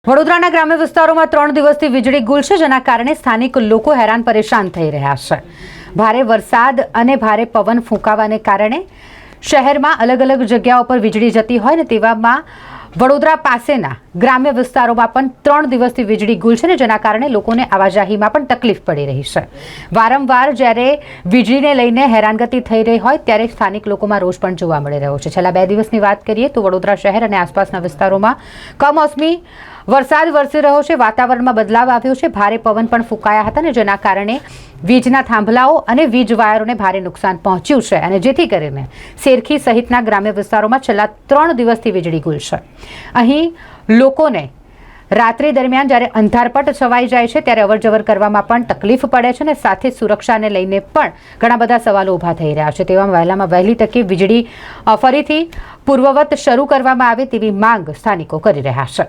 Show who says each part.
Speaker 1: વડોદરાના ગ્રામ્ય વિસ્તારોમાં 3 દિવસથી વીજળી ગુલ છે, જેના કારણે સ્થાનિક લોકો હેરાન પરેશાન થઈ રહ્યા છે। ભારે વરસાદ અને ભારે પવન ફૂંકાવાને કારણે શહેરમાં અલગ અલગ જગ્યાઓ પર વીજળી જતી હોય ને તેવામાં વડોદરા પાસેના ગ્રામ્ય વિસ્તારોમાં પણ 3 દિવસથી વીજળી ગુલ છે ને જેના કારણે લોકોને આવાજાહીમાં પણ તકલીફ પડી રહી છે। વારંવાર જ્યારે વીજળીને લઈને હેરાનગતિ થઈ રહી હોય ત્યારે સ્થાનિક લોકોમાં રોષ પણ જોવા મળી રહ્યો છે। છેલ્લા 2 દિવસની વાત કરીએ તો વડોદરા શહેર અને આસપાસના વિસ્તારોમાં કમોસમી વરસાદ વરસી રહ્યો છે। વાતાવરણમાં બદલાવ આવ્યો છે। ભારે પવન પણ ફૂંકાયા હતા ને જેના કારણે વીજના થાંભલાઓ અને વીજ વાયરોને ભારે નુકસાન પહોંચ્યું છે અને જેથી કરીને શેરખી સહિતના ગ્રામ્ય વિસ્તારોમાં છેલ્લા 3 દિવસથી વીજળી ગુલ છે। અહીં લોકોને રાત્રિ દરમિયાન જ્યારે અંધારપટ છવાઈ જાય છે ત્યારે અવરજવર કરવામાં પણ તકલીફ પડે છે અને સાથે સુરક્ષાને લઈને પણ ઘણા બધા સવાલો ઊભા થઈ રહ્યા છે। તેવામાં વહેલામાં વહેલી તકે વીજળી ફરીથી પૂર્વવત શરૂ કરવામાં આવે તેવી માંગ સ્થાનિકો કરી રહ્યા છે।